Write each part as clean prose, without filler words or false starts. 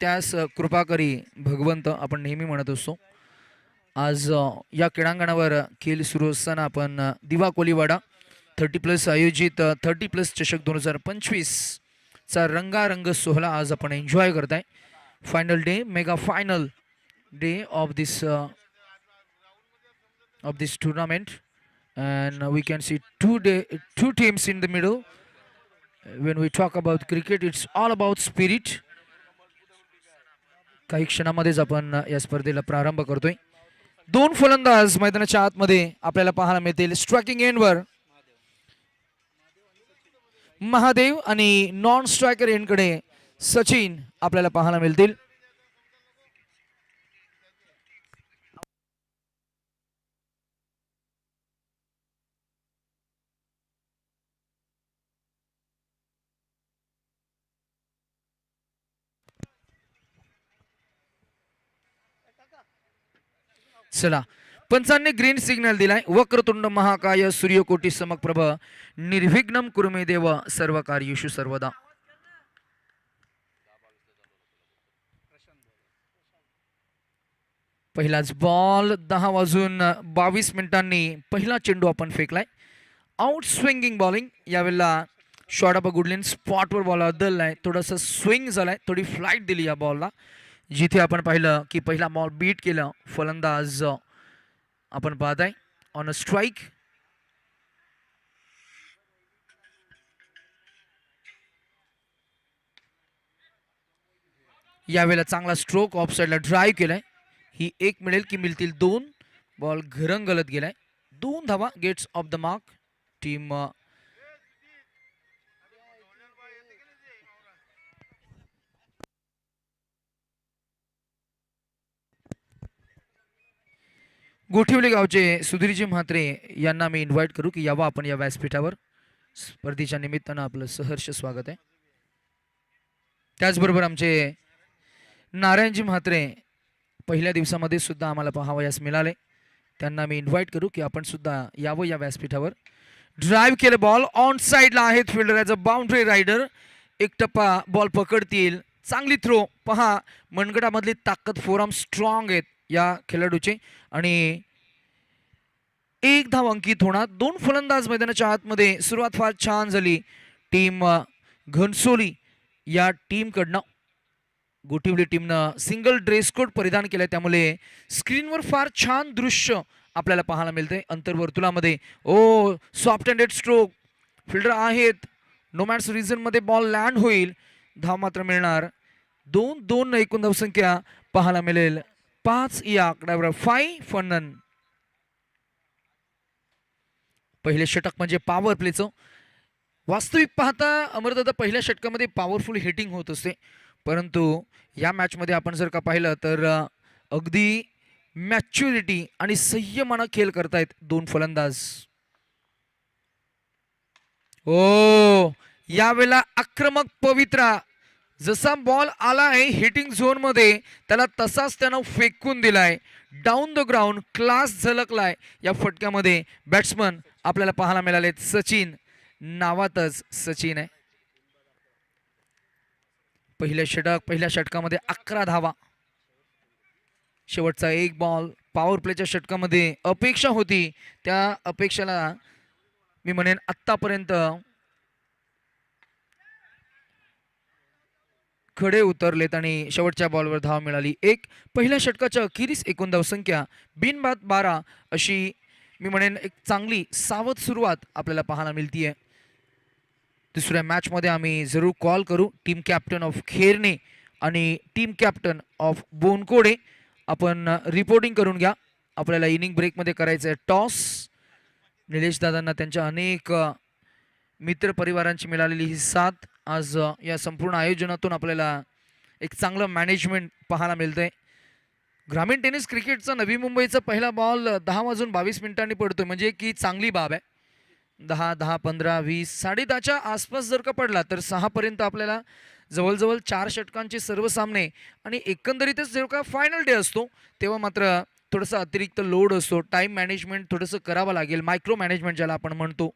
त्यास कृपा करी भगवंत आपण नेहमी म्हणत असतो. आज या क्रीडांगणावर खेळ सुरू असताना आपण दिवा कोलीवाडा 30+ आयोजित 30+ चषक 2025 चा रंगारंग सोहळा आज आपण एन्जॉय करताय. Final day, mega final day of this tournament, and we can see two teams in the middle. When we talk about cricket, it's all about spirit. काही क्षणामध्येच आपण या स्पर्धेला प्रारंभ करतोय. दोन फलंदाज मैदानाच्या आतमध्ये आपल्याला पाहायला मिळतील. स्ट्रायकिंग एंडवर महादेव आणि नॉन स्ट्रायकर एंडकडे सचिन आपल्याला पाहायला मिळतील. चला, पंचांनी ग्रीन सिग्नल दिलाय. वक्रतुंड महाकाय सूर्यकोटी समप्रभ निर्विघ्नम कुरुमे देव सर्व कार्येषु सर्वदा. पहिलाच बॉल 10:22 पहिला चेंडू आपण फेकलाय. Out swinging bowling. यावेळेला शॉर्ट ऑफ गुडलिन स्पॉटवर बॉल अदललाय. थोडासा स्विंग झालाय, थोडी फ्लाईट दिली या बॉलला. जिथे आपण पाहिलं की पहिला बॉल बीट केलं. फलंदाज आपण पाहताय ऑन अ स्ट्राईक. यावेळेला चांगला स्ट्रोक ऑफ साइडला ड्राईव्ह केलाय. ही एक मिळेल की मिळतील दोन. बॉल घरंगलत गेलाय. 2 धावा gets off the mark. Team गोठिवले गावचे सुधीरजी म्हात्रे यांना मी इन्व्हाइट करू की यावं आपण या व्यासपीठावर. स्पर्धेच्या निमित्तानं आपलं सहर्ष स्वागत आहे. त्याचबरोबर आमचे नारायणजी म्हात्रे पहिल्या दिवसामध्ये सुद्धा आम्हाला पाहावयास मिळाले. त्यांना मी इन्व्हाइट करू की आपण सुद्धा यावं या व्यासपीठावर. ड्राईव्ह केलं बॉल ऑन साइडला आहेत. Fielder as a boundary rider. एक टप्पा बॉल पकडतील. चांगली थ्रो. पहा मनगटामधली ताकद, फोरआर्म स्ट्रॉंग आहेत या खेळाडूचे. आणि 1 धाव अंकित होणार. 2 फलंदाज मैदानाच्या आतमध्ये. सुरुवात फार छान झाली टीम घनसोली या टीमकडनं. गोठिवली टीमनं सिंगल ड्रेस कोड परिधान केलाय, त्यामुळे स्क्रीनवर फार छान दृश्य आपल्याला पाहायला मिळते. अंतर्वर्तुळामध्ये सॉफ्ट हँडेड स्ट्रोक. फिल्डर आहेत. नो मॅट्स रिझन मध्ये बॉल लँड होईल. धाव मात्र मिळणार. 2-2 एकूण धावसंख्या पाहायला मिळेल. 5 या आकड्यावर 5 फॉर नन. पहिले षटक म्हणजे पॉवर प्लेचं. वास्तविक पाहता अमरदादा पहिल्या षटकामध्ये पॉवरफुल हिटिंग होत असते, परंतु या मॅचमध्ये आपण जर का पाहिलं तर अगदी मॅच्युरिटी आणि संयमानं खेळ करतायत 2 फलंदाज. यावेळेला आक्रमक पवित्रा. जसा बॉल आलाय हिटिंग झोन मध्ये त्याला तसाच त्यानं फेकून दिलाय. डाऊन द ग्राउंड क्लास झलकलाय या फटक्यामध्ये. बॅट्समन आपल्याला पाहायला मिळाले. सचिन नावातच सचिन आहे. पहिल्या षटकामध्ये 11 धावा. शेवटचा 1 बॉल. पॉवर प्लेच्या षटकामध्ये अपेक्षा होती, त्या अपेक्षेला मी म्हणेन आतापर्यंत खडे उतरलेत आणि शेवटच्या बॉलवर धाव मिळाली 1. पहिल्या षटकाच्या अखेरीस एकूण धावसंख्या बिनबाद 12 अशी मी म्हणेन एक चांगली सावध सुरुवात आपल्याला पाहायला मिळतीये. दुसऱ्या मॅचमध्ये आम्ही जरूर कॉल करू. टीम कॅप्टन ऑफ खेरणे आणि टीम कॅप्टन ऑफ बोनकोडे आपण रिपोर्टिंग करून घ्या. आपल्याला इनिंग ब्रेकमध्ये करायचं आहे टॉस. निलेश दादांना त्यांच्या अनेक मित्रपरिवारांची मिळालेली ही साथ. आज या संपूर्ण आयोजनातून आपल्याला एक चांगलं मॅनेजमेंट पाहायला मिळतंय. ग्रामीण टेनिस क्रिकेटचा नवी मुंबईचा पहिला बॉल 10:22 पडतोय, म्हणजे की चांगली बाब आहे. 10, 10, 15, 20, 10:30च्या आसपास जर का पडला तर 6 पर्यंत आपल्याला जवळजवळ 4 षटकांचे सर्व सामने आणि एकंदरीतच जेव्हा का फायनल डे असतो तेव्हा मात्र थोडंसं अतिरिक्त लोड असतो. टाइम मॅनेजमेंट थोडंसं करावं लागेल. मायक्रो मॅनेजमेंट ज्याला आपण म्हणतो.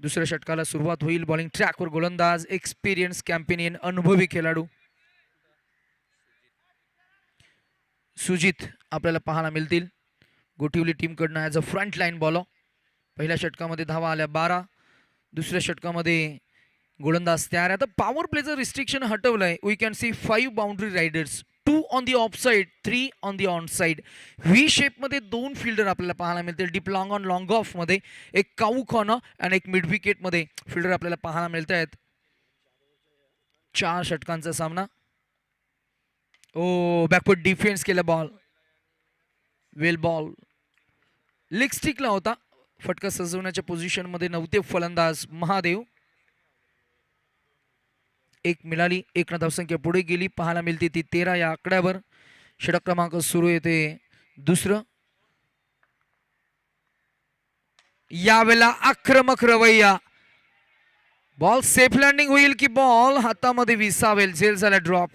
दुसऱ्या षटकाला सुरुवात होईल. बॉलिंग ट्रॅकवर गोलंदाज, एक्सपिरियन्स कॅम्पेनियन, अनुभवी खेळाडू सुजित आपल्याला पाहायला मिळतील गोटिवली टीमकडनं as a front line bowler. पहिल्या षटकामध्ये धावा आल्या 12. दुसऱ्या षटकामध्ये गोलंदाज तयार आहे. आता पॉवर प्लेचं रिस्ट्रिक्शन हटवलंय. We can see 5 boundary riders, 2 on the off side, 3 on the on side. V शेपमध्ये 2 फिल्डर आपल्याला पाहायला मिळतील. Deep long on long off मध्ये एक काऊ कॉर्नर आणि एक मिड विकेटमध्ये फिल्डर आपल्याला पाहायला मिळत आहेत. 4 षटकांचा सामना. ओ बॅकवर्ड डिफेन्स केला बॉल. वेल बॉल लेग स्टिकला होता. फटका सजवण्याच्या पोझिशनमध्ये नव्हते फलंदाज महादेव. एक मिळाली. 1 धावसंख्या पुढे गेली. पाहायला मिळते ती 13 या आकड्यावर. षटक क्रमांक सुरू येते दुसरं. यावेळेला आक्रमक रवैया. बॉल सेफ लँडिंग होईल की बॉल हातामध्ये विसावेल. झेल झाला ड्रॉप.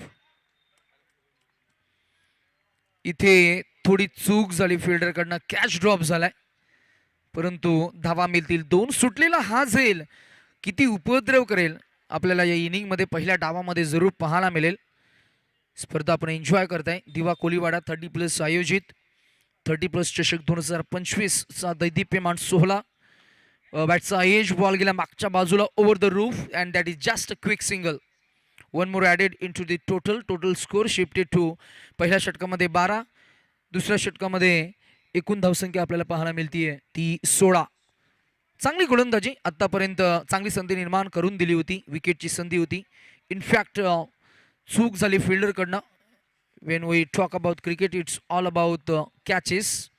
इथे थोडी चूक झाली फिल्डर कडनं. कॅच ड्रॉप झालाय परंतु धावा मिळतील 2. सुटलेला हा झेल किती उपद्रव करेल आपल्याला या इनिंग मध्ये पहिल्या डावामध्ये जरूर पाहायला मिळेल. स्पर्धा आपण एन्जॉय करताय. दिवा कोलीवाडा 30+ आयोजित 30+ चषक 2025 चा दैदिप्यमान सोहळा. बॅटचा एज बॉल गेला मागच्या बाजूला over the roof and that is just a quick single. 1 more added into the total score shifted to. पहिल्या षटकामध्ये 12. दुसऱ्या षटकामध्ये एकूण धावसंख्या आपल्याला पाहायला मिळतीये ती 16. चांगली गोलंदाजी आतापर्यंत. चांगली संधी निर्माण करून दिली होती. विकेटची संधी होती. इनफॅक्ट चूक झाली फिल्डर कडनं. When we talk about cricket it's all about catches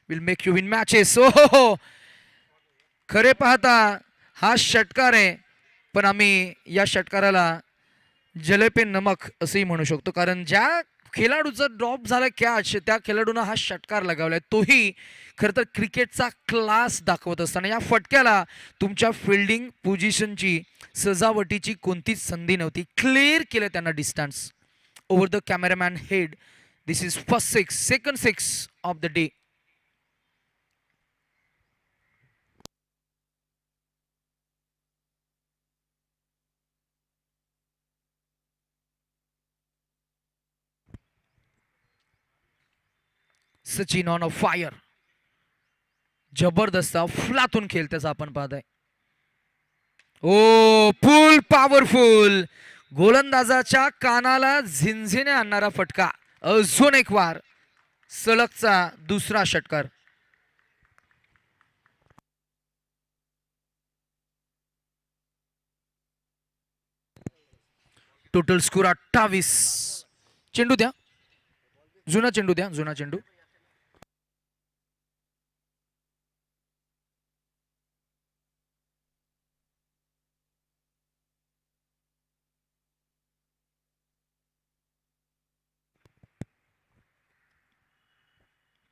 will make you win matches. हो खरे पाहता हा षटकार आहे पण आम्ही या षटकाराला जलेपे नमक असंही म्हणू शकतो. कारण ज्या खेळाडूचा ड्रॉप झाला कॅच त्या खेळाडूंना हा षटकार लगावलाय. तोही खरं तर क्रिकेटचा क्लास दाखवत असताना या फटक्याला तुमच्या फिल्डिंग पोझिशनची सजावटीची कोणतीच संधी नव्हती. क्लिअर केलं त्यांना distance over the cameraman head. This is first 6, second 6 of the day. Sachin on a fire. जबरदस्त अफलातून खेळ त्याचा आपण पाहताय. ओ फुल पॉवरफुल. गोलंदाजाच्या कानाला झिंझिने आणणारा फटका. अजून एक वार. सलगचा दुसरा षटकार. Total score 28. चेंडू द्या. जुना चेंडू द्या. जुना चेंडू.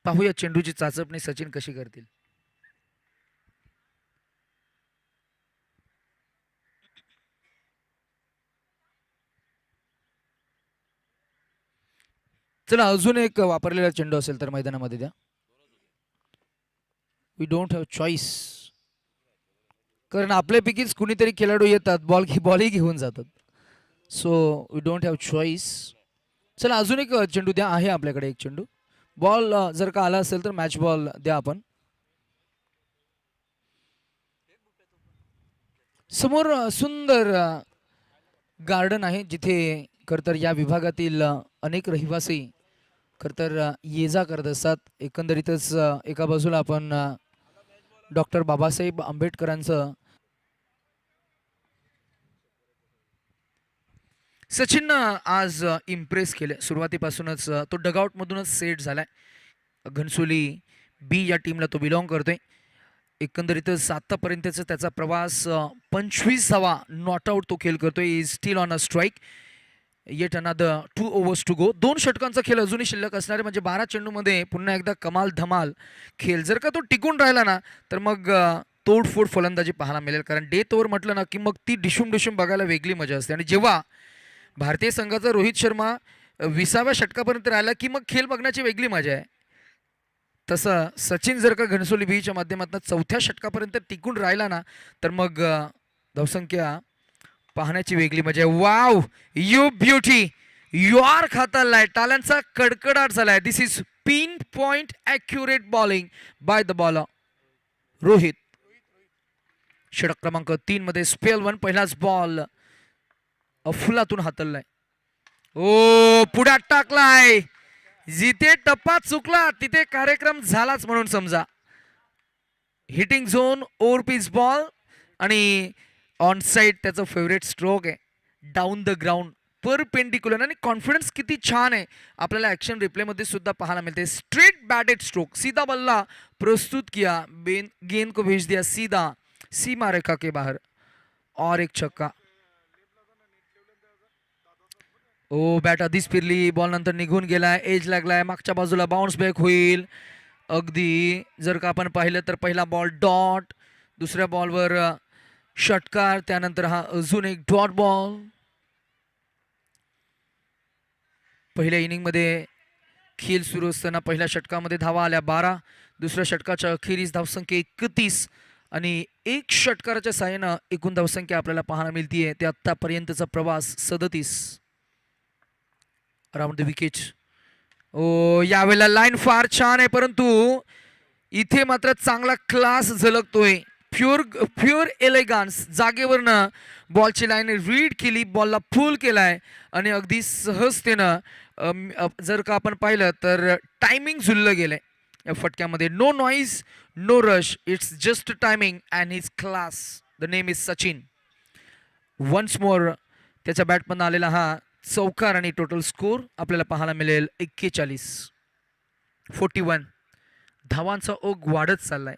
पाहूया चेंडूची चाचपणी सचिन कशी करतील. चला अजून एक वापरलेला चेंडू असेल तर मैदानामध्ये द्या. We don't have choice. कारण आपल्यापैकीच कुणीतरी खेळाडू येतात बॉलही घेऊन जातात. So we don't have choice. चला अजून एक चेंडू द्या. आहे आपल्याकडे एक चेंडू. बॉल जर का आला असेल तर मॅच बॉल द्या आपण. समोर सुंदर गार्डन आहे जिथे खरतर या विभागातील अनेक रहिवासी खरतर ये जा करत असतात. एकंदरीतच एका बाजूला आपण डॉक्टर बाबासाहेब आंबेडकरांचं. सचिननं आज इम्प्रेस केलं. सुरुवातीपासूनच तो डगआउट मधूनच सेट झालाय. घनसोली बी या टीमला तो बिलॉंग करतोय. एकंदरीतच आतापर्यंतचा त्याचा प्रवास 25वा नॉट आउट तो खेळ करतोय. Is still on a strike. Yet another 2 overs to go. 2 षटकांचा खेळ अजूनही शिल्लक असणारे म्हणजे 12 चेंडूमध्ये पुन्हा एकदा कमाल धमाल खेळ. जर का तो टिकून राहिला ना तर मग तोडफोड फलंदाजी पाहायला मिळेल. कारण डेथ ओव्हर म्हटलं ना की मग ती डिशूम बघायला वेगळी मजा असते. आणि जेव्हा भारतीय संघाचा रोहित शर्मा 20व्या षटकापर्यंत राहिला की मग खेळ बघण्याची वेगळी मजा आहे. तसं सचिन जर का घनसोली बीच्या माध्यमातून चौथ्या षटकापर्यंत टिकून राहिला ना तर मग धावसंख्या पाहण्याची वेगळी मजा आहे. वाव, यू ब्युटी, युआर खातालाय, टाल्यांचा कडकडाट झालाय. This is pin point accurate bowling by the bowler Rohit. षटक क्रमांक 3 मध्ये स्पेल 1 पहिलाच बॉल अफलातून हातललाय. ओ पुढ्यात टाकलाय. जिथे टप्पा चुकला तिथे कार्यक्रम झालाच म्हणून समजा. Hitting zone over pitch ball आणि ऑन साइड त्याचं फेवरेट स्ट्रोक आहे. डाऊन द ग्राउंड परपेंडिक्युलर आणि कॉन्फिडन्स किती छान आहे आपल्याला ॲक्शन रिप्लेमध्ये सुद्धा पाहायला मिळते. स्ट्रेट बॅटेड स्ट्रोक, सीधा बल्ला प्रस्तुत किया, गेंद को भेज दिया सीधा सीमा रेखा के बाहर और एक छक्का. ओ बॅट आधीच फिरली, बॉल नंतर निघून गेलाय, एज लागलाय, मागच्या बाजूला बाउन्स बॅक होईल. अगदी जर का आपण पाहिलं तर पहिला बॉल डॉट, दुसऱ्या बॉलवर षटकार, त्यानंतर हा अजून एक डॉट बॉल. पहिल्या इनिंगमध्ये खेळ सुरू असताना पहिल्या षटकामध्ये धावा आल्या 12, दुसऱ्या षटकाच्या अखेरीस धावसंख्या 31 आणि एक षटकाराच्या साहाय्यानं एकूण धावसंख्या आपल्याला पाहायला मिळतीये ते आतापर्यंतचा प्रवास 37 अराउंड द विकेट. ओ यावेळेला लाईन फार छान आहे परंतु इथे मात्र चांगला क्लास झलकतोय. प्युअर एलिगन्स, जागेवरनं बॉलची लाईन रीड केली, बॉलला फुल केलाय आणि अगदी सहजतेनं जर का आपण पाहिलं तर टायमिंग झुललं गेलंय या फटक्यामध्ये. No noise, no rush, it's just timing and his class. The name is Sachin. Once more त्याच्या बॅटमधून आलेला हा चौकार आणि टोटल स्कोर आपल्याला पाहायला मिळेल 41. धावांचा ओघ वाढत चाललाय,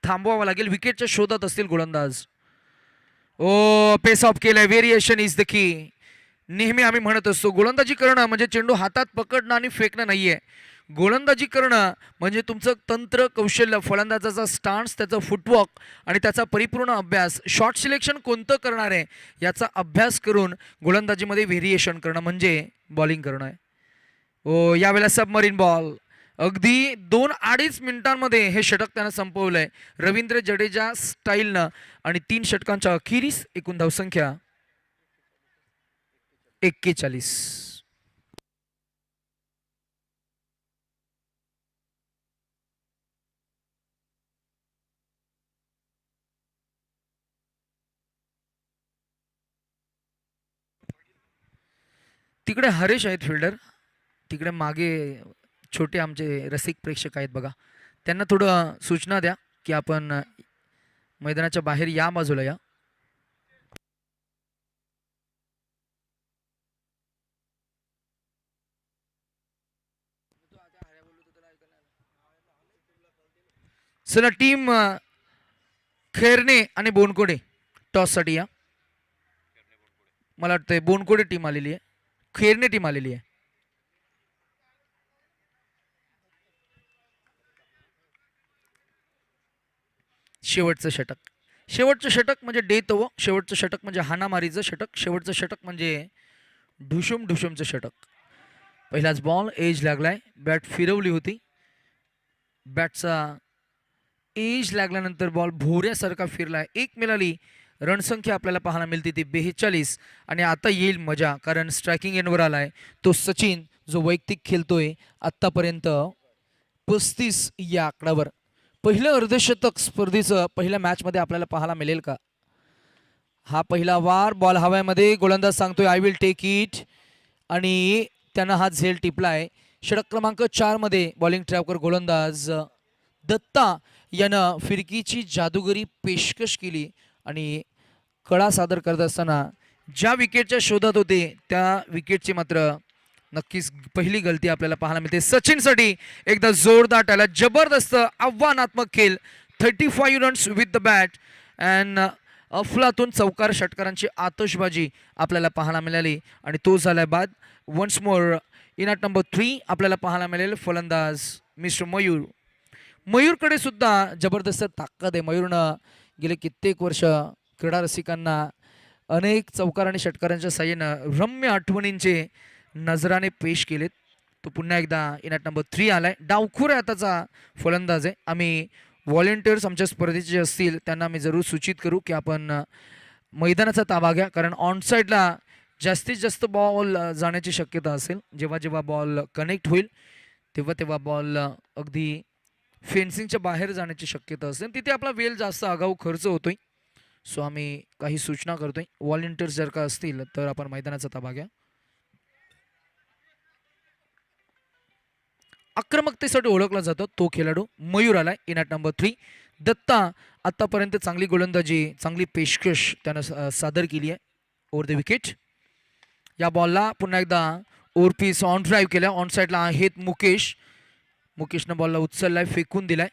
थांबवावा लागेल. विकेटच्या शोधात असतील गोलंदाज. ओ पेस ऑफ केलाय, व्हेरिएशन इज द की. नेहमी आम्ही म्हणत असतो गोलंदाजी करणं म्हणजे चेंडू हातात पकडणं आणि फेकणं नाहीये. गोलंदाजी करणं म्हणजे तुमचं तंत्र कौशल्य, फलंदाजाचा स्टान्स, त्याचा फुटवर्क आणि त्याचा परिपूर्ण अभ्यास, शॉट सिलेक्शन कोणतं करणार आहे याचा अभ्यास करून गोलंदाजीमध्ये व्हेरिएशन करणं म्हणजे बॉलिंग करणं आहे. ओ यावेळेला सबमरीन बॉल. अगदी 2-2.5 मिनिटांमध्ये हे षटक त्यानं संपवलंय रवींद्र जडेजा स्टाईलनं आणि 3 षटकांच्या अखेरीस एकूण धावसंख्या 41. तिकडे हरेश आहेत फिल्डर, तिकडे मागे छोटे आमचे रसिक प्रेक्षक आहेत बघा, त्यांना थोडं सूचना द्या की आपण मैदानाच्या बाहेर या बाजूला या. चला टीम खेरणे आणि बोनकोडे टॉससाठी या. मला वाटतंय बोनकोडे टीम आलेली आहे, खेरणे टीम आलेली आहे. शेवटचं षटक म्हणजे डेत ओव्हर, शेवटचं षटक म्हणजे हाणामारीचं षटक, शेवटचं षटक म्हणजे ढुशुमचं षटक. पहिलाच बॉल एज लागलाय, बॅट फिरवली होती, बॅटचा एज लागल्यानंतर बॉल भोऱ्यासारखा फिरलाय. 1 मिळाली, रणसंख्या आपल्याला पाहायला मिळते ती 42 आणि आता येईल मजा कारण स्ट्रायकिंग एंडवर आलाय तो सचिन जो वैयक्तिक खेळतोय आत्तापर्यंत 35 या आकड्यावर. पहिलं अर्धशतक स्पर्धेचं पहिल्या मॅचमध्ये आपल्याला पाहायला मिळेल का? हा पहिला वार, बॉल हव्यामध्ये, गोलंदाज सांगतोय आय विल टेक इट आणि त्यानं हा झेल टिपलाय. षटक क्रमांक 4 मध्ये बॉलिंग ट्रॅपवर गोलंदाज दत्ता यानं फिरकीची जादूगरी पेशकश केली आणि कडा सादर करत असताना ज्या विकेटच्या शोधात होते त्या विकेटची मात्र नक्कीच पहिली गलती आपल्याला पाहायला मिळते. सचिनसाठी एकदा जोरदार टाळ्या, जबरदस्त आव्हानात्मक खेळ. 35 runs with the bat and अफलातून चौकार षटकारांची आतषबाजी आपल्याला पाहायला मिळाली आणि तो झालाय बाद. Once more in at number 3 आपल्याला पाहायला मिळेल फलंदाज मिस्टर मयूर. मयूरकडे सुद्धा जबरदस्त ताकद आहे. मयूरनं गेले कित्येक वर्ष क्रीडा रसिकांना अनेक चौकार आणि षटकारांच्या साह्यानं रम्य आठवणींचे नजराने पेश केलेत. तो पुन्हा एकदा इनॅट नंबर 3 आलाय. डावखुरा आताचा फलंदाज आहे. आम्ही व्हॉलेंटियर्स आमच्या स्पर्धेचे जे असतील त्यांना आम्ही जरूर सूचित करू की आपण मैदानाचा ताबा घ्या, कारण ऑन साईडला जास्तीत जास्त बॉल जाण्याची शक्यता असेल. जेव्हा जेव्हा बॉल कनेक्ट होईल तेव्हा तेव्हा बॉल अगदी फेन्सिंगच्या बाहेर जाण्याची शक्यता असेल. तिथे आपला वेळ जास्त आगाऊ खर्च होतोय. सो आम्ही काही सूचना करतोय. व्हॉलेंटियर्स जर का असतील तर आपण मैदानाचा ताबा घ्या. आक्रमकतेसाठी ओळखला जातो तो खेळाडू मयूर आलाय इनॅट नंबर 3. दत्ता आतापर्यंत चांगली गोलंदाजी, चांगली पेशकश त्यानं सादर केली आहे ओव्हर द विकेट. या बॉलला पुन्हा एकदा ओव्हरपीस ऑन ड्राईव्ह केल्या. ऑन साईडला आहेत मुकेश. मुकेशनं बॉलला उचललाय, फेकून दिलाय.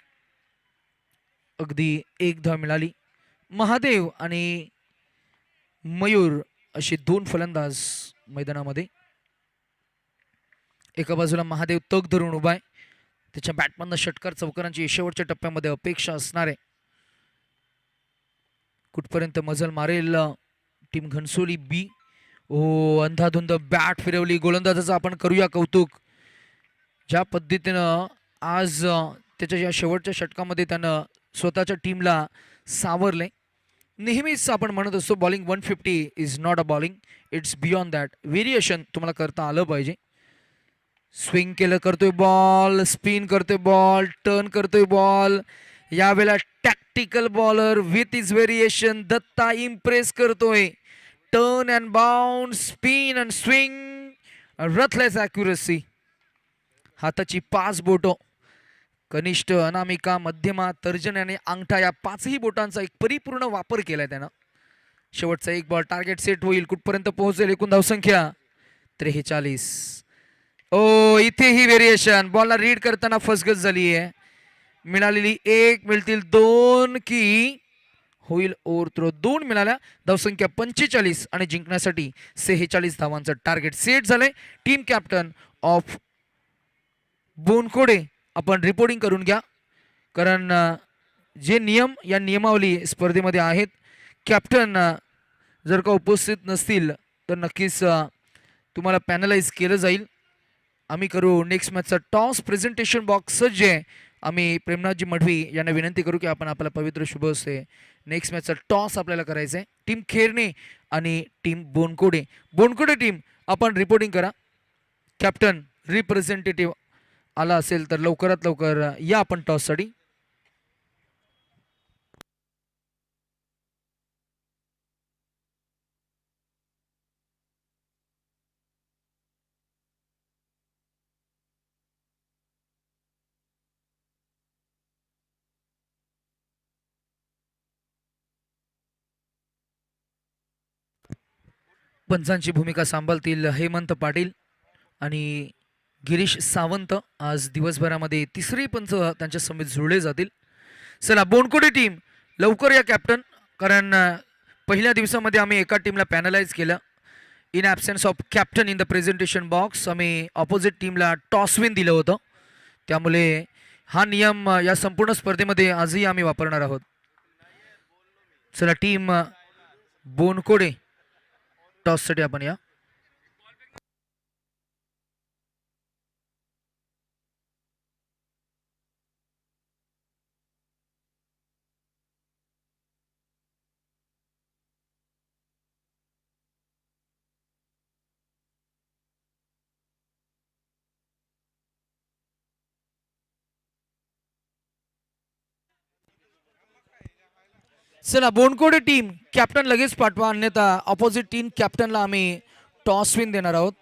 अगदी एक धाव मिळाली. महादेव आणि मयूर असे दोन फलंदाज मैदानामध्ये. एका बाजूला महादेव तग धरून उभा आहे. त्याच्या बॅटमधनं षटकार चौकारांची शेवटच्या टप्प्यामध्ये अपेक्षा असणार आहे. कुठपर्यंत मजल मारेल टीम घनसोली बी. ओ अंधाधुंद बॅट फिरवली गोलंदाजाचं आपण करूया कौतुक. ज्या पद्धतीनं आज त्याच्या या शेवटच्या षटकामध्ये त्यानं स्वतःच्या टीमला सावरले. नेहमीच आपण म्हणत असतो bowling 150 is not a bowling, it's beyond that. Variation तुम्हाला करता आलं पाहिजे. स्विंग केलं, करतोय बॉल, स्पिन करतोय बॉल, टर्न करतोय बॉल. यावेळेला tactical bowler with is variation Datta impress करतोय. Turn and bound, spin and swing, ruthless accuracy. हाताची 5 बोटं, कनिष्ठ, अनामिका, मध्यमा, तर्जनी आणि अंगठा या 5ही बोटांचा एक परिपूर्ण वापर केलाय त्यानं. शेवटचा एक बॉल, टार्गेट सेट होईल. कुठपर्यंत पोहोचेल एकूण धावसंख्या 43. ओ इथेही व्हेरिएशन. बॉलला रीड करताना फसगत झाली आहे. मिळालेली 1 मिळतील 2 की होईल ओव्हर थ्रो. 2 मिळाल्या. धावसंख्या 45 आणि जिंकण्यासाठी 46 धावांचं टार्गेट सेट झालंय. टीम कॅप्टन ऑफ बोनकोडे आपण रिपोर्टिंग करून घ्या, कारण जे नियम या नियमावली स्पर्धेमध्ये आहेत, कॅप्टन जर का उपस्थित नसतील तर नक्कीच तुम्हाला पॅनलाइज केलं जाईल. आम्ही करू नेक्स्ट मॅचचा टॉस. प्रेझेंटेशन बॉक्स सज्ज आहे. आम्ही प्रेमनाथजी मढवी यांना विनंती करू की आपण आपला पवित्र शुभ असते नेक्स्ट मॅचचा टॉस आपल्याला करायचा आहे. टीम खेरणे आणि टीम बोनकोडे. बोनकोडे टीम आपण रिपोर्टिंग करा. कॅप्टन रिप्रेझेंटेटिव्ह आला असेल तर लवकरात लवकर या आपण टॉससाठी. पंचांची भूमिका सांभाळतील हेमंत पाटील आणि गिरीश सावंत. आज दिवसभरामध्ये तिसरे पंच त्यांच्या समेत जुळले जातील. चला बोनकोडे टीम लवकर या कॅप्टन, कारण पहिल्या दिवसामध्ये आम्ही एका टीमला पॅनलाइज केलं. In absence of captain in the presentation box आम्ही ऑपोजिट टीमला टॉस विन दिलं होतं. त्यामुळे हा नियम या संपूर्ण स्पर्धेमध्ये आजही आम्ही वापरणार आहोत. चला टीम बोनकोडे टॉससाठी आपण या. चला बोनकोडे टीम कॅप्टन लगेच पाठवा, अन्यथा ऑपोजिट टीम कॅप्टनला आम्ही टॉस विन देणार आहोत.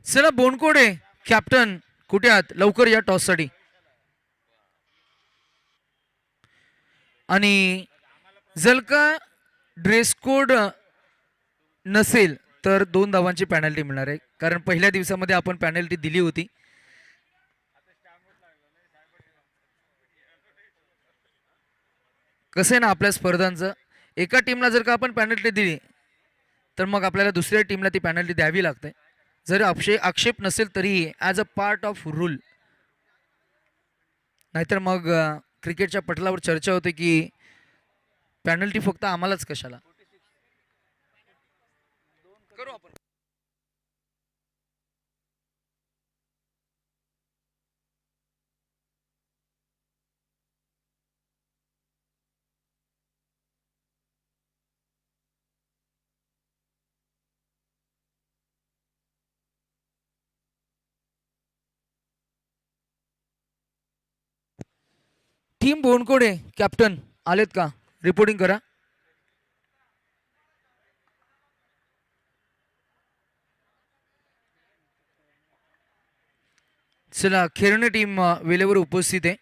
चला बोनकोडे कॅप्टन कुठे आहात, लवकर या टॉससाठी. आणि जर का ड्रेस कोड नसेल तर 2 धावांची पॅनल्टी मिळणार आहे, कारण पहिल्या दिवसामध्ये आपण पॅनल्टी दिली होती. कसं आहे ना आपल्या स्पर्धांचं, एका टीमला जर का आपण पॅनल्टी दिली तर मग आपल्याला दुसऱ्या टीमला ती पॅनल्टी द्यावी लागते, जर आक्षेप नसेल तरीही as a part of rule. नाहीतर मग क्रिकेटच्या पटलावर चर्चा होते की पॅनल्टी फक्त आम्हालाच कशाला. करू आपण. टीम बोनकोडे कॅप्टन आलेत का, रिपोर्टिंग करा. चला खेळणे टीम वेळेवर उपस्थित आहे.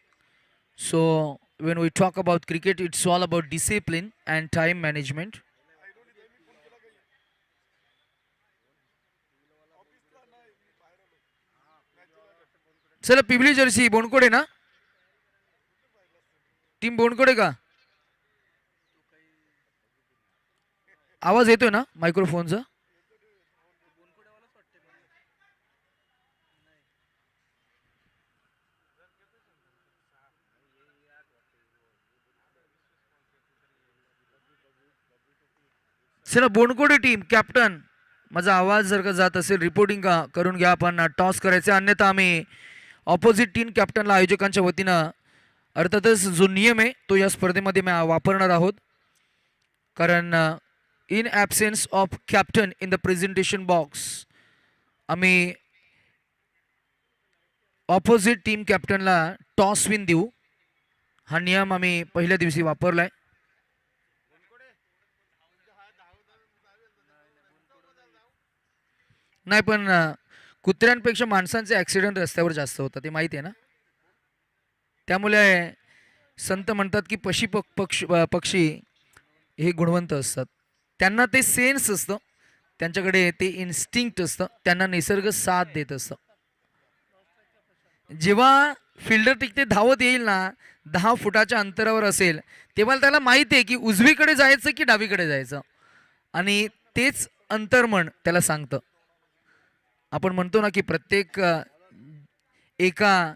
So when we talk about cricket it's all about discipline and time management. चला पिवळी जर्सी बोनकोडे ना, टीम बोनकोडे का, आवाज येतोय ना मायक्रोफोनचा. चला बोनकोडे टीम कॅप्टन, माझा आवाज जर का जात असेल रिपोर्टिंग का करून घ्या. आपण टॉस करायचे, अन्यथा आम्ही ऑपोजिट टीम कॅप्टनला आयोजकांच्या वतीनं अर्थातच जो नियम आहे तो या स्पर्धेमध्ये वापरणार आहोत. कारण in absence of captain in the presentation box आम्ही ऑपोजिट टीम कॅप्टनला टॉस विन देऊ. हा नियम आम्ही पहिल्या दिवशी वापरलाय. नाही पण कुत्र्यांपेक्षा माणसांचे ॲक्सिडेंट रस्त्यावर जास्त होतात, ते माहिती आहे ना. त्यामुळे संत म्हणतात की पक्षी हे गुणवंत असतात, त्यांना ते सेन्स असतं, त्यांच्याकडे ते इन्स्टिंक्ट असतं, त्यांना निसर्ग साथ देत असतं. जेव्हा फिल्डर तिथे धावत येईल ना, 10 फुटाच्या अंतरावर असेल, तेव्हा त्याला माहिती आहे की उजवीकडे जायचं की डावीकडे जायचं, आणि तेच अंतर्मन त्याला सांगतं. आपण म्हणतो ना की प्रत्येक एका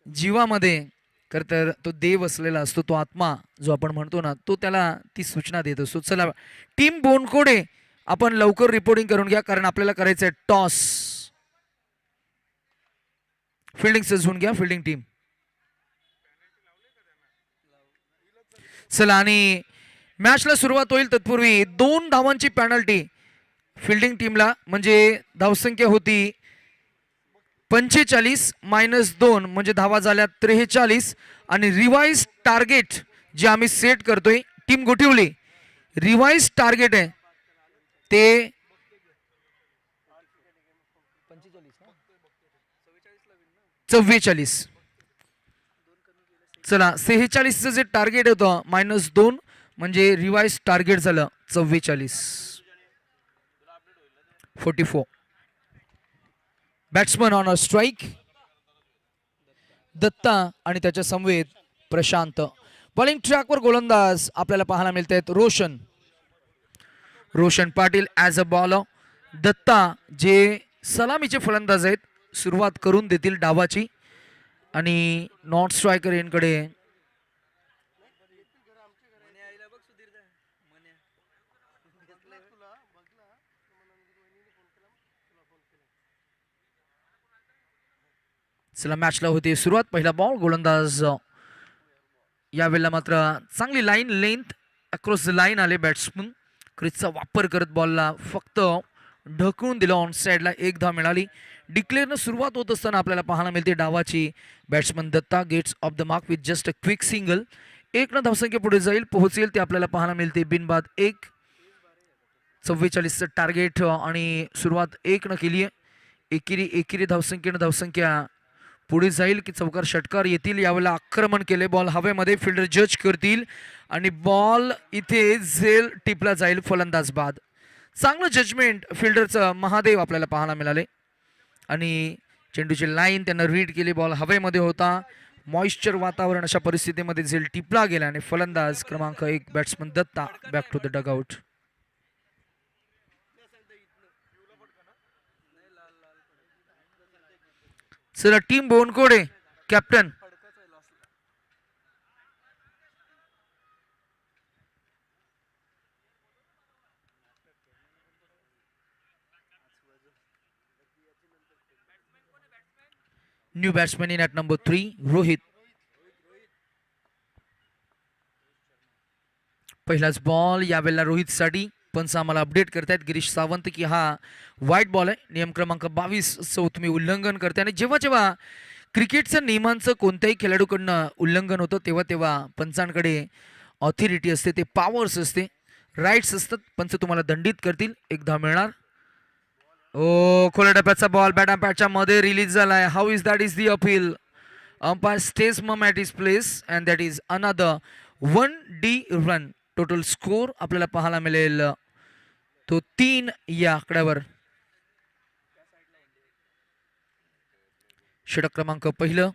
जीवामध्ये तर तो देव असलेला असतो, तो आत्मा जो आपण म्हणतो ना, तो त्याला ती सूचना देत असतो. चला टीम बोनकोडे आपण लवकर रिपोर्टिंग करून घ्या, कारण आपल्याला करायचं आहे टॉस. फिल्डिंग सजवून घ्या फिल्डिंग टीम. चला आणि मॅचला सुरुवात होईल तत्पूर्वी 2 धावांची पॅनल्टी फिल्डिंग टीमला, म्हणजे धावसंख्या होती 45 -2 म्हणजे धावा झाल्या 43. आणि रिवाइज टार्गेट जे आम्ही सेट करतोय टीम गोठिवली, रिवाइज टार्गेट आहे ते 44. चला 46चं जे टार्गेट होतं -2 म्हणजे रिवाइज टार्गेट झालं 44. 44. Batsman on a strike Datta आणि त्याच्या समवेत प्रशांत. बॉलिंग ट्रॅकवर गोलंदाज आपल्याला पाहायला मिळत आहेत Roshan Patil as a bowler, Datta जे सलामीचे फलंदाज आहेत, सुरुवात करून देतील डावाची. आणि नॉन स्ट्रायकर यांकडे चला मॅचला होती सुरुवात. पहिला बॉल गोलंदाज, यावेळेला मात्र चांगली line length across the line आले बॅट्समन, क्रिजचा वापर करत बॉलला फक्त ढकलून दिलं. ऑन साईडला 1 धाव मिळाली. डिक्लेअरनं सुरुवात होत असताना आपल्याला पाहायला मिळते डावाची. Batsman Datta gets off the mark with just a quick single. 1 न धावसंख्या पुढे जाईल, पोहोचेल ते आपल्याला पाहायला मिळते बिनबाद 1. 44चं टार्गेट आणि सुरुवात 1 न केली आहे. एकेरी एकेरी धावसंख्येनं धावसंख्या पुढे जाईल की चौकार षटकार येतील. यावेळेला आक्रमण केले, बॉल हवेमध्ये, फिल्डर जज करतील आणि बॉल इथे झेल टिपला जाईल. फलंदाज बाद. चांगलं जजमेंट फिल्डरचं महादेव आपल्याला पाहायला मिळाले आणि चेंडूची लाईन त्यांना रीड केली. बॉल हवेमध्ये होता, मॉइश्चर वातावरण, अशा परिस्थितीमध्ये झेल टिपला गेला आणि फलंदाज क्रमांक 1 batsman Datta back to the dugout. चला team Bonkode captain. New batsman in at number 3 Rohit. पहिलाच बॉल यावेळेला रोहितसाठी. पंच आम्हाला अपडेट करतायत गिरीश सावंत की हा वाईट बॉल आहे. नियम क्रमांक 22 तुम्ही उल्लंघन करताय. आणि जेव्हा जेव्हा क्रिकेटच्या नियमांचं कोणत्याही खेळाडूकडनं उल्लंघन होतं तेव्हा तेव्हा पंचांकडे ऑथॉरिटी असते, ते पॉवर्स असते, राईट्स असतात. पंच तुम्हाला दंडित करतील. एक धाव मिळणार. ओ खोल्या डब्याचा बॉल बॅट अँपायरच्या मध्ये रिलीज झालाय. How is that is the appeal. Umpire stays mum at is place and that is another 1D run. Total score आपल्याला पाहायला मिळेल तो 3 या आकड्यावर. षटक क्रमांक पहिलं.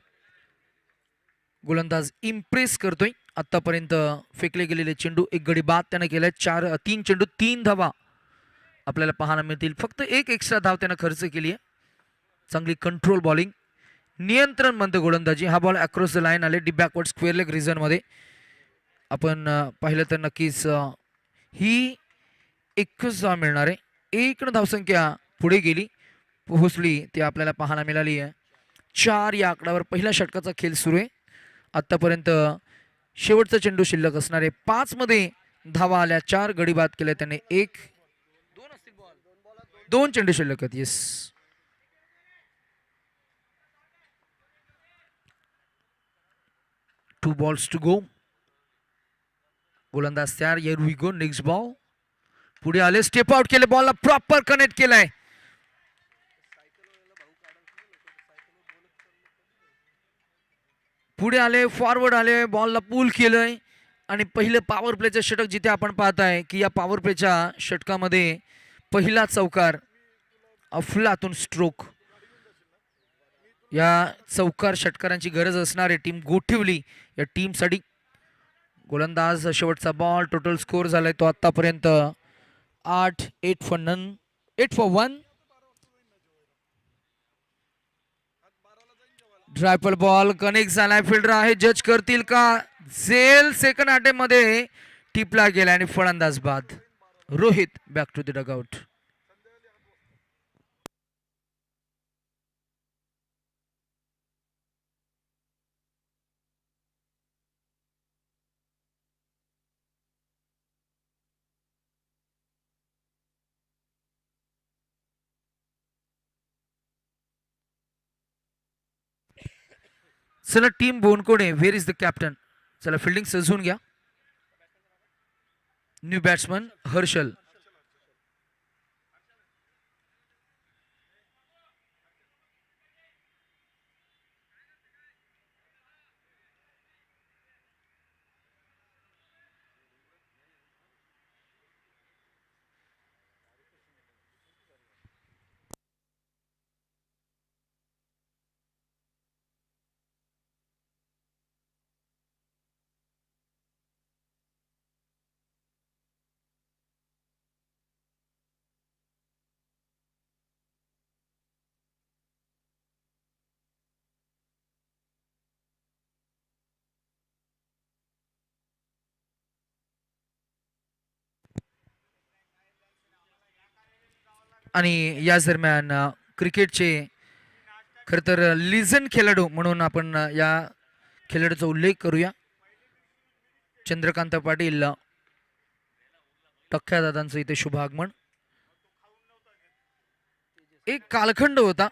गोलंदाज इम्प्रेस करतोय. आतापर्यंत फेकले गेलेले चेंडू एक गडी बाद त्याने केलाय. 3 चेंडू 3 धावा आपल्याला पाहायला मिळतील. फक्त एक एक्स्ट्रा धाव त्यानं खर्च केली आहे. चांगली कंट्रोल बॉलिंग, नियंत्रण मंद गोलंदाजी. हा बॉल अक्रॉस द लाईन आले डीप बॅकवर्ड स्क्वेअर लेग रिझनमध्ये. आपण पाहिलं तर नक्कीच ही 21 धाव मिळणार आहे. 1 धावसंख्या पुढे गेली, पोहोचली ती आपल्याला पाहायला मिळाली आहे. 4 या आकड्यावर पहिल्या षटकाचा खेळ सुरू आहे. आतापर्यंत शेवटचा चेंडू शिल्लक असणारे 5 मध्ये धावा आल्या, 4 गडी बाद केले त्याने. 2 चेंडू शिल्लक आहेत. Yes, 2 balls to go. गोलंदाज तयार. Here we go. Next ball. पुढे आले, स्टेप आउट केले, बॉलला प्रॉपर कनेक्ट केलाय. पुढे आले, फॉरवर्ड आले, बॉलला पुल केलंय आणि पहिलं पॉवर प्लेचं षटक जिथे आपण पाहताय की या पॉवर प्लेच्या षटकामध्ये पहिला चौकार अफलातून स्ट्रोक. या चौकार षटकारांची गरज असणारी टीम गोठिवली या टीमसाठी. गोलंदाज शेवटचा बॉल. टोटल स्कोर झालाय तो आतापर्यंत 8 for 1. ड्रायपल बॉल कनेक्ट झालाय. फिल्डर आहे, जज करतील का. झेल सेकंड अटेम्प्ट मध्ये टिपला गेला आणि फलंदाज बाद. Rohit back to the dugout. चला team Bonkode, where is the captain. चला फिल्डिंग सजवून घ्या. New batsman Harshal. आणि याच दरम्यान क्रिकेटचे खरं तर लिजन खेळाडू म्हणून आपण या खेळाडूचा उल्लेख करूया. चंद्रकांत पाटील टक्क्या दादांचं इथे शुभ आगमन. एक कालखंड होता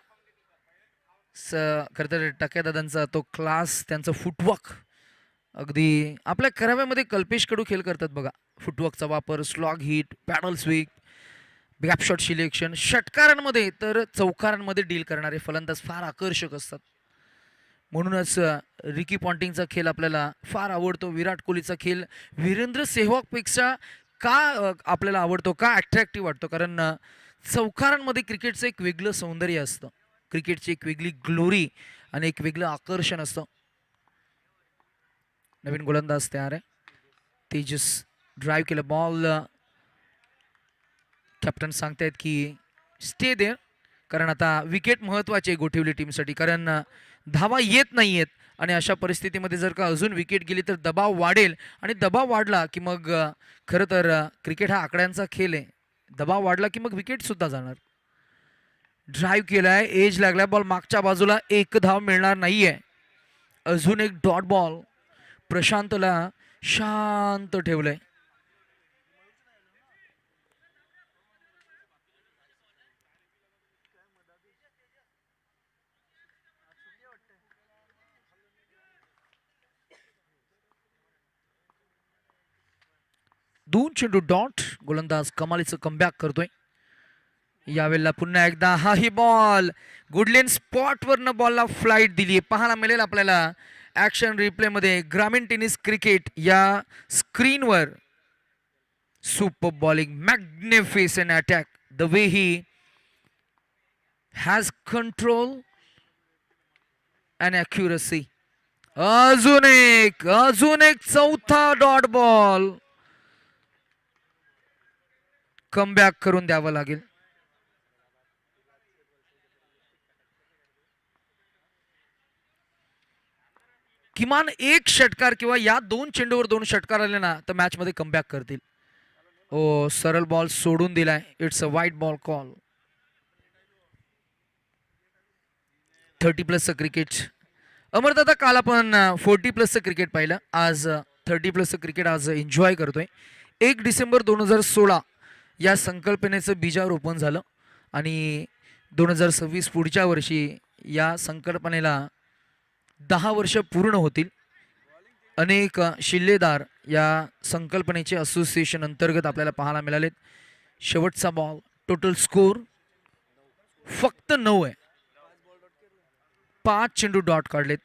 खरं तर टक्क्या दादांचा तो क्लास, त्यांचं फुटवर्क अगदी आपल्या कराव्यामध्ये कल्पेश कडू खेळ करतात बघा. फुटवर्कचा वापर, slog hit, paddle sweep, gap shot selection. षटकारांमध्ये तर चौकारांमध्ये डील करणारे फलंदाज फार आकर्षक असतात. म्हणूनच रिकी पॉन्टिंगचा खेळ आपल्याला फार आवडतो. विराट कोहलीचा खेळ वीरेंद्र सेहवागपेक्षा का आपल्याला आवडतो, का अट्रॅक्टिव्ह वाटतो? कारण चौकारांमध्ये क्रिकेटचं एक वेगळं सौंदर्य असतं, क्रिकेटची एक वेगळी ग्लोरी आणि एक वेगळं आकर्षण असतं. नवीन गोलंदाज तयार आहे. तेजस ड्राईव्ह केलं बॉल. कॅप्टन सांगतायत की स्टे देअर, कारण आता विकेट महत्वाची आहे गोठवली टीमसाठी. कारण धावा येत नाहीयेत आणि अशा परिस्थितीमध्ये जर का अजून विकेट गेली तर दबाव वाढेल आणि दबाव वाढला की मग खरं तर क्रिकेट हा आकड्यांचा खेळ आहे. दबाव वाढला की मग विकेट सुद्धा जाणार. ड्राईव्ह केलाय, एज लागलाय, बॉल मागच्या बाजूला, एक धाव मिळणार नाहीये. अजून एक डॉट बॉल. प्रशांतला शांत ठेवलंय. दोन चेंडू डॉट. गोलंदाज कमालीचं कमबॅक करतोय. यावेळेला पुन्हा एकदा हाही बॉल गुडलेन स्पॉट वरनं बॉलला फ्लाईट दिली. पाहायला मिळेल आपल्याला ऍक्शन रिप्ले मध्ये ग्रामीण टेनिस क्रिकेट या स्क्रीनवर. Super bowling, magnificent attack, the way he has control and accuracy. अजून एक चौथा डॉट बॉल. कमबॅक करून द्यावं लागेल. किमान एक षटकार किंवा या दोन चेंडूवर दोन षटकार आले ना तर मॅच मध्ये कमबॅक करतील. ओ, सरळ बॉल सोडून दिलाय. इट्स अ वाईट बॉल कॉल. 30+ क्रिकेट. अमरदादा, काल आपण 40+ क्रिकेट पाहिलं, आज 30+ क्रिकेट आज एन्जॉय करतोय. 1 डिसेंबर 2016 या संकल्पनेचं बीजारोपण झालं आणि 2026 पुढच्या वर्षी या संकल्पनेला 10 वर्ष पूर्ण होतील. अनेक शिल्लेदार या संकल्पनेचे असोसिएशन अंतर्गत आपल्याला पाहायला मिळालेत. शेवटचा बॉल. टोटल स्कोर फक्त 9 आहे. 5 चेंडू डॉट काढलेत.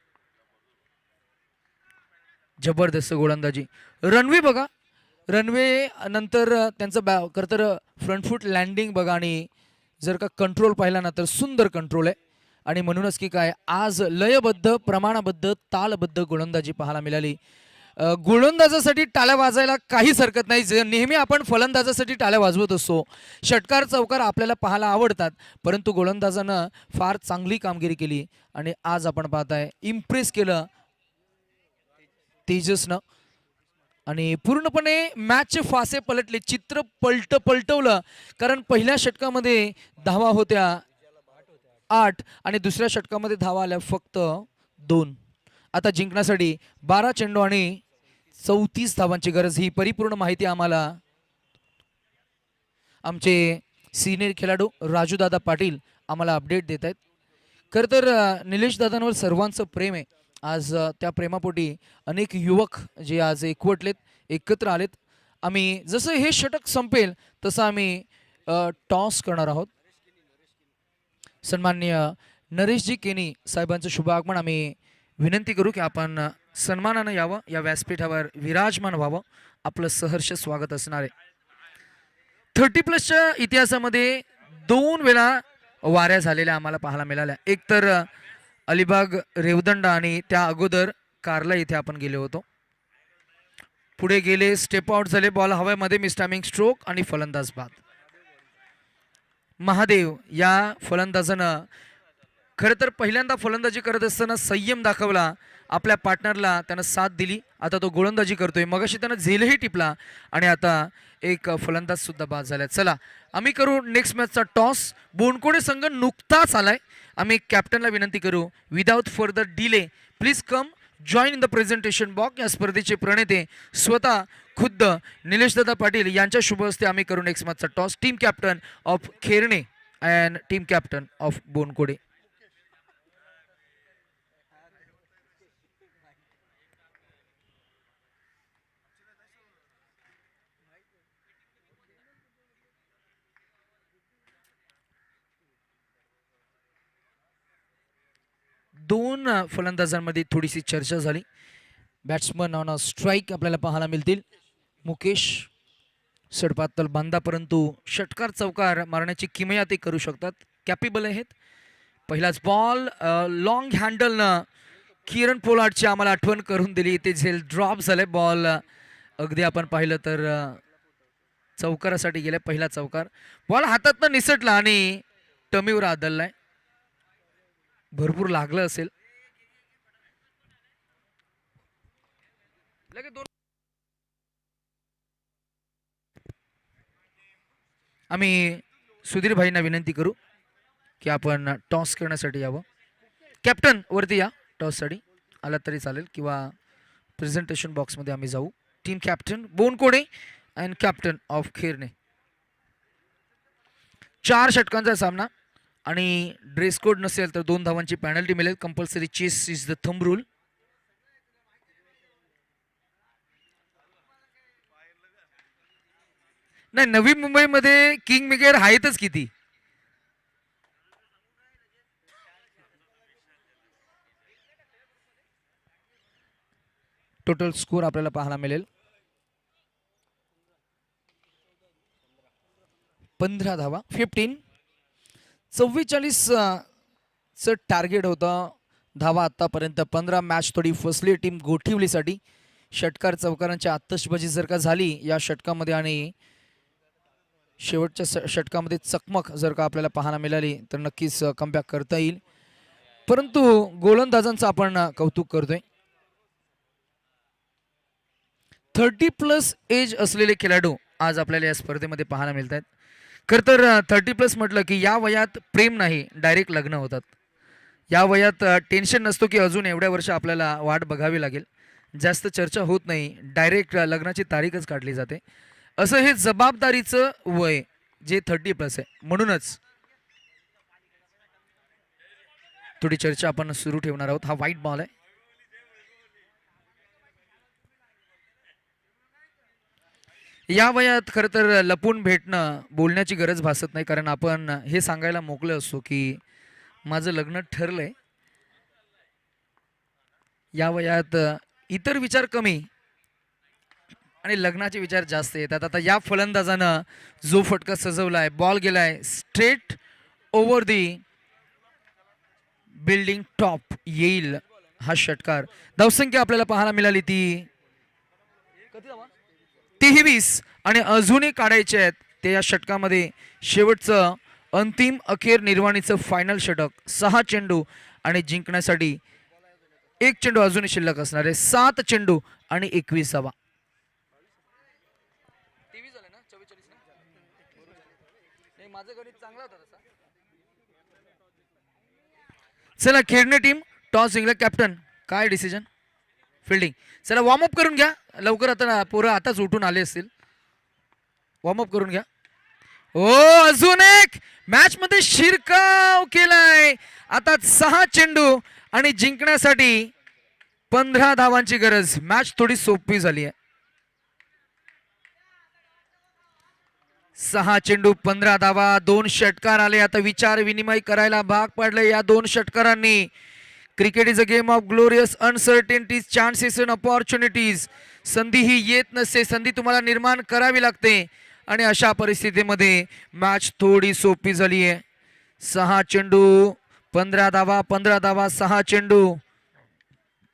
जबरदस्त गोलंदाजी. रणवे बघा, रणवे नंतर त्यांचं खरं तर फ्रंट फूट लँडिंग बघा आणि जर का कंट्रोल पाहिला ना तर सुंदर कंट्रोल आहे. आणि म्हणूनच की काय आज लयबद्ध, प्रमाणबद्ध, तालबद्ध गोलंदाजी पाहायला मिळाली. गोलंदाजासाठी टाळ्या वाजायला काहीच हरकत नाही. नेहमी आपण फलंदाजासाठी टाळ्या वाजवत असतो. षटकार चौकार आपल्याला पाहायला आवडतात, परंतु गोलंदाजानं फार चांगली कामगिरी केली आणि आज आपण पाहताय इम्प्रेस केलं तेजसनं आणि पूर्णपणे मॅचचे फासे पलटले. चित्र पलटवलं. कारण पहिल्या षटकामध्ये धावा होत्या 8 आणि दुसऱ्या षटकामध्ये धावा आल्या फक्त 2. आता जिंकण्यासाठी 12 चेंडू आणि 34 धावांची गरज. ही परिपूर्ण माहिती आम्हाला आमचे सिनियर खेळाडू राजूदादा पाटील आम्हाला अपडेट देत आहेत. खरं तर निलेश दादांवर सर्वांचं प्रेम आहे. आज त्या प्रेमापोटी अनेक युवक जे आज एकत्र आलेत. आम्ही जसं हे षटक संपेल तसं आम्ही टॉस करणार आहोत. सन्माननीय नरेशजी केनी साहेबांचं शुभ आगमन आम्ही विनंती करू की आपण सन्मानानं यावं, या व्यासपीठावर विराजमान व्हावं. आपलं सहर्ष स्वागत असणार आहे. 30+च्या इतिहासामध्ये 2 वेळा वाऱ्या झालेल्या आम्हाला पाहायला मिळाल्या. एक तर अलिबाग रेवदंडा आणि त्या अगोदर कार्ला इथे आपण गेलो होतो. पुढे गेले, स्टेप आउट झाले, बॉल हव्यामध्ये, मिसटायमिंग स्ट्रोक आणि फलंदाज बाद. महादेव या फलंदाजानं खरं तर पहिल्यांदा फलंदाजी करत असताना संयम दाखवला. आपल्या पार्टनरला त्यानं साथ दिली. आता तो गोलंदाजी करतोय. मगाशी त्यानं झेलही टिपला आणि आता एक फलंदाज सुद्धा बाद झाला. चला आम्ही करू नेक्स्ट मॅचचा टॉस. बोनकोडे संघ नुकताच आलाय. आम्ही कॅप्टनला विनंती करू, without further delay please come join in the presentation box. या स्पर्धेचे प्रणेते स्वतः खुद्द निलेशदादा पाटील यांच्या शुभ हस्ते आम्ही करू नेक्स्ट मॅचचा toss. Team captain of Kherane and team captain of Bonkode. दोन फलंदाजांमध्ये थोडीशी चर्चा झाली. बॅट्समन ऑन अ स्ट्राईक आपल्याला पाहायला मिळतील. मुकेश सडपातल बांधा, परंतु षटकार चौकार मारण्याची किमया ते करू शकतात, कॅपेबल आहेत. पहिलाच बॉल लॉंग हँडलनं किरण पोलार्डची आम्हाला आठवण करून दिली. ते झेल ड्रॉप झाले. बॉल अगदी आपण पाहिलं तर चौकारासाठी गेले. पहिला चौकार. बॉल हातातनं निसटला आणि टमीवर आदळलाय. भरपूर लागलं असेल. आम्ही सुधीर भाईंना विनंती करू की आपण टॉस करण्यासाठी यावं. कॅप्टन वरती या, टॉससाठी आला तरी चालेल किंवा प्रेझेंटेशन बॉक्समध्ये आम्ही जाऊ. Team captain Bonkode and captain of Kherane. 4 षटकांचा सामना आणि ड्रेस कोड नसेल तर 2 धावांची पेनल्टी मिळेल. Compulsory chase is the thumb rule. नाही, नवी मुंबईमध्ये किंग मेकर आहेतच किती. टोटल स्कोर आपल्याला पाहायला मिळेल 15 धावा. 15. 44 चं टार्गेट होतं धावा आतापर्यंत. 15. मॅच थोडी फसली टीम गोठिवलीसाठी. षटकार चौकारांची आतषबाजी जर का झाली या षटकामध्ये आणि शेवटच्या षटकामध्ये चकमक जर का आपल्याला पाहायला मिळाली तर नक्कीच कमबॅक करता येईल. परंतु गोलंदाजांचं आपण कौतुक करतोय. 30+ एज असलेले खेळाडू आज आपल्याला या स्पर्धेमध्ये पाहायला मिळत आहेत. खरं तर 30+ म्हटलं की या वयात प्रेम नाही, डायरेक्ट लग्न होतात. या वयात टेन्शन नसतो की अजून एवढ्या वर्ष आपल्याला वाट बघावी लागेल. जास्त चर्चा होत नाही, डायरेक्ट लग्नाची तारीखच काढली जाते. असं हे जबाबदारीचं वय जे 30+ आहे. म्हणूनच थोडी चर्चा आपण सुरू ठेवणार आहोत. हा वाईट बॉल आहे. या वयात खरं तर लपून भेटणं, बोलण्याची गरज भासत नाही, कारण आपण हे सांगायला मोकळे असतो की माझं लग्न ठरलंय. या वयात इतर विचार कमी आणि लग्नाचे विचार जास्त येतात. आता या फलंदाजानं जो फटका सजवलाय, बॉल गेलाय स्ट्रेट ओव्हर दी बिल्डिंग टॉप, येईल हा षटकार. धावसंख्या आपल्याला पाहायला मिळाली ती 23 आणि अजूनही काढायचे आहेत ते या षटकामध्ये. शेवटचं अंतिम अखेर निर्वाणीचं फायनल षटक. 6 चेंडू आणि जिंकण्यासाठी 1 चेंडू अजूनही शिल्लक असणार आहे. 7 चेंडू आणि 21 धावा. चला, खेळणे टीम टॉस जिंकला. कॅप्टन काय डिसिजन? फिल्डिंग. चला वॉर्मअप करून घ्या लवकर. आता पोरं आताच उठून आले असतील. वॉर्मअप करून घ्या. ओ, अजून एक मॅच मध्ये शिरकाव केलाय. आता 6 चेंडू आणि जिंकण्यासाठी 15 धावांची गरज. मॅच थोडी सोपी झाली आहे. 6 चेंडू 15 धावा. 2 षटकार आले. आता विचार विनिमय करायला भाग पडले या 2 षटकारांनी. Cricket is a game of glorious uncertainties, chances and opportunities. संधी ही येत नसते, संधी तुम्हाला निर्माण करावी लागते. आणि अशा परिस्थितीमध्ये मॅच थोडी सोपी झाली आहे. 6 चेंडू 15 धावा, 15 धावा 6 चेंडू.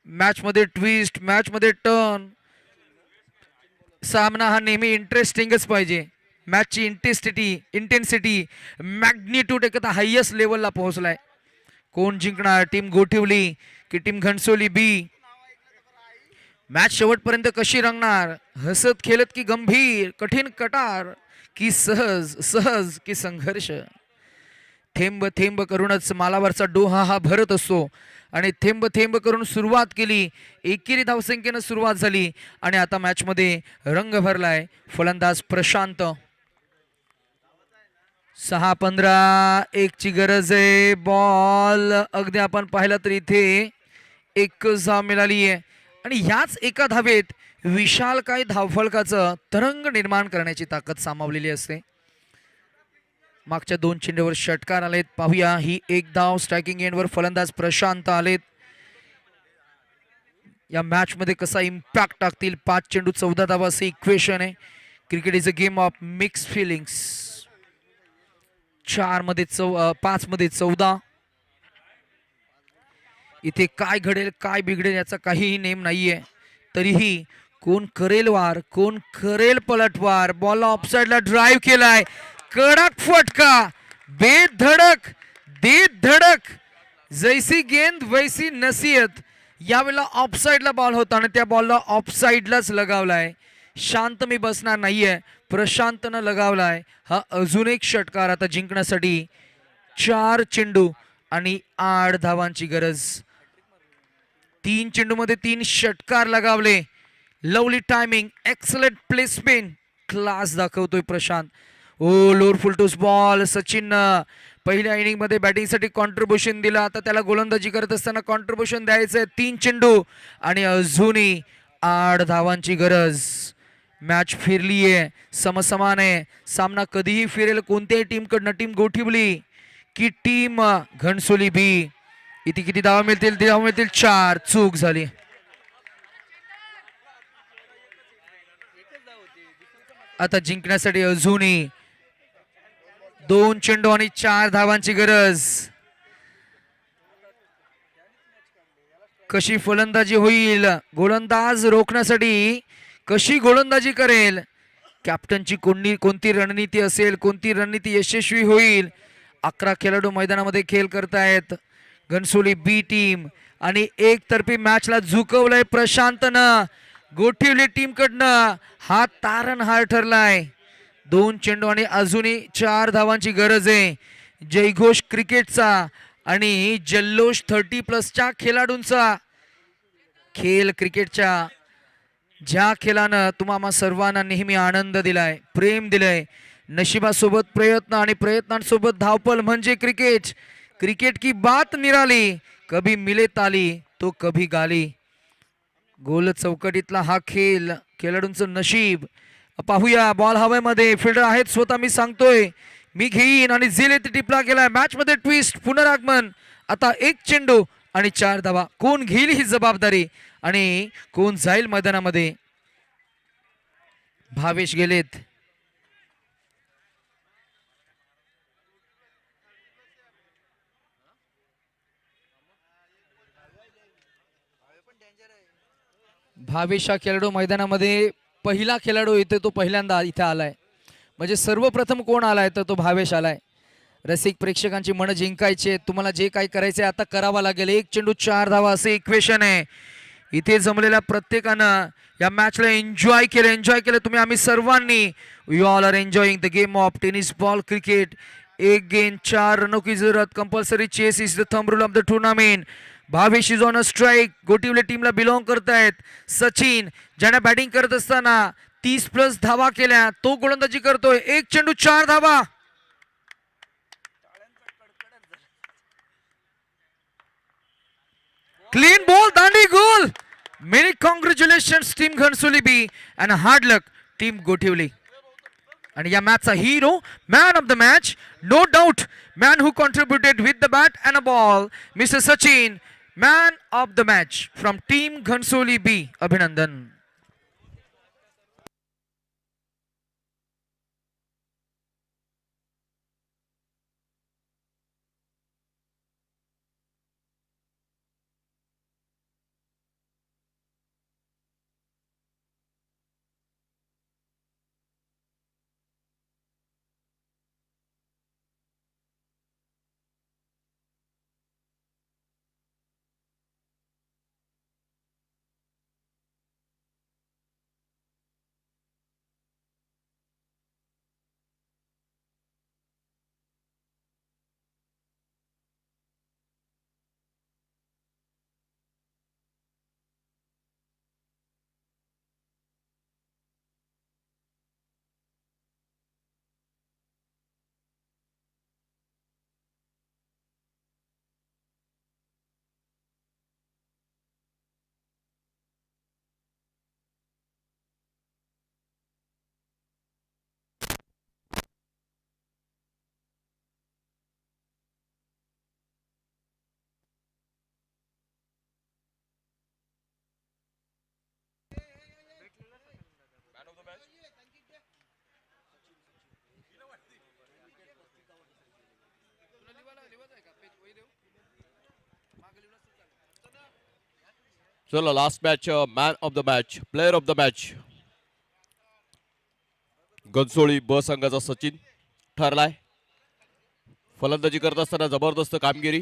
मॅच मध्ये ट्विस्ट, मॅच मध्ये टर्न. सामना हा नेहमी इंटरेस्टिंगच पाहिजे. मॅचची इंटेन्सिटी मॅग्निट्यूड एखादा हायएस्ट लेवलला पोहोचलाय. कोण जिंकणार? टीम गोठिवली की टीम घनसोली बी? मॅच शेवटपर्यंत कशी रंगणार? हसत खेळत की गंभीर, कठीण कटार की सहज की संघर्ष? थेंब थेंब करूनच मालावरचा डोहा हा भरत असतो. आणि थेंब थेंब करून सुरुवात केली. एकेरी धावसंख्येनं सुरुवात झाली आणि आता मॅच मध्ये रंग भरलाय. फलंदाज प्रशांत. 6-15 1 ची गरज आहे. बॉल अगदी आपण पाहिलं तर इथे 1 धाव मिळाली आहे आणि ह्याच एका धावेत विशालकाय धावफलकाचं तरंग निर्माण करण्याची ताकद सामावलेली असते. मागच्या 2 चेंडूवर षटकार आलेत. पाहूया ही एक धाव स्ट्रायकिंग एंडवर फलंदाज प्रशांत आलेत. या मॅच मध्ये कसा इम्पॅक्ट टाकतील. 5 चेंडू 14 धावा असे इक्वेशन आहे. Cricket is a game of mix feelings. 5 मध्ये 14. इथे काय घडेल काय बिघडेल याचा काहीही नेम नाहीये. तरीही कोण करेल वार, कोण करेल पलटवार. बॉल ऑफसाइडला ड्राईव्ह केलाय. कडक फटका, बेधडक दे धडक, जैसी गेंद वैसी नसीहत. यावेळेला ऑफसाइडला बॉल होता आणि त्या बॉलला ऑफसाइडलाच लगावलाय. शांत मी बसणार नाहीये. प्रशांतनं लगावलाय. हा अजून एक षटकार आता जिंकण्यासाठी. 4 चेंडू आणि 8 धावांची गरज. 3 चेंडूमध्ये 3 षटकार लगावले. Lovely timing, excellent placement, class दाखवतोय प्रशांत. ओ लोअर फुलटूस बॉल. सचिन पहिल्या इनिंग मध्ये बॅटिंगसाठी कॉन्ट्रीब्युशन दिलं. आता त्याला गोलंदाजी करत असताना कॉन्ट्रीब्युशन द्यायचंय. 3 चेंडू आणि अजूनही 8 धावांची गरज. मॅच फिरलीये, समसमान आहे. सामना कधीही फिरेल. कोणत्याही टीमकडनं, टीम गोठिवली की टीम घणसोली बी. इथे किती धावा मिळतील? धावा मिळतील 4. चूक झाली. आता जिंकण्यासाठी अजूनही 2 चेंडू आणि 4 धावांची गरज. कशी फलंदाजी होईल? गोलंदाज रोखण्यासाठी कशी गोलंदाजी करेल? कॅप्टनची कोणती रणनीती असेल? कोणती रणनीती यशस्वी होईल? 11 खेळाडू मैदानामध्ये खेळ करतायत घणसोली बी टीम. आणि एकतर्फी मॅचला झुकवलंय प्रशांतनं. गोठिवली टीम कडनं हा तारणहार ठरलाय. 2 चेंडू आणि अजूनही 4 धावांची गरज आहे. जयघोष क्रिकेटचा आणि जल्लोष 30+ खेळाडूंचा खेळ. क्रिकेटच्या ज्या खेळानं तुम्हाला सर्वांना नेहमी आनंद दिलाय, प्रेम दिलंय. नशिबासोबत प्रयत्न आणि प्रयत्नांसोबत धावपल म्हणजे क्रिकेट. क्रिकेट की बात निराली, कभी मिले ताली तो कभी गाली. गोल चौकटीतला हा खेळ, खेळाडूंचं नशीब. पाहूया बॉल हवेमध्ये. फिल्डर आहेत स्वतः. मी सांगतोय मी घेईन आणि झेल येथे टिपला गेलाय. मॅच मध्ये ट्विस्ट, पुनरागमन. आता 1 चेंडू आणि 4 धावा. कोण घेईल ही जबाबदारी आणि कोण जाईल मैदानामध्ये? भावेश गेलेत. भावेश हा खेळाडू मैदानामध्ये पहिला खेळाडू इथे, तो पहिल्यांदा इथे आलाय. म्हणजे सर्वप्रथम कोण आलाय तर तो भावेश आलाय. रसिक प्रेक्षकांची मन जिंकायचे. तुम्हाला जे काही करायचंय आता करावं लागेल. 1 चेंडू 4 धावा असे इक्वेशन आहे. इथे जमलेल्या प्रत्येकानं या मॅचला एन्जॉय केलं तुम्ही, आम्ही सर्वांनी. You all are enjoying the game of tennis ball cricket. 1 गेंद 4 रनों की जरूरत. Compulsory chase is the thumb rule of the tournament. Bhavesh is on a strike. Gothivali टीमला बिलॉंग करतायत. सचिन ज्याने बॅटिंग करत असताना 30+ धावा केल्या, तो गोलंदाजी करतोय. 1 चेंडू 4 धावा. क्लीन बॉल, दांडी गोल. Many congratulations team Ghansoli B and hard luck team Gothivali. आणि या मॅचचा hero, man of the match, no doubt, man who contributed with the bat and a ball, mister Sachin, man of the match from team Ghansoli B. अभिनंदन. चला last match man of the match player of the match Ghansoli B संघाचा सचिन ठरलाय. फलंदाजी करत असताना जबरदस्त कामगिरी.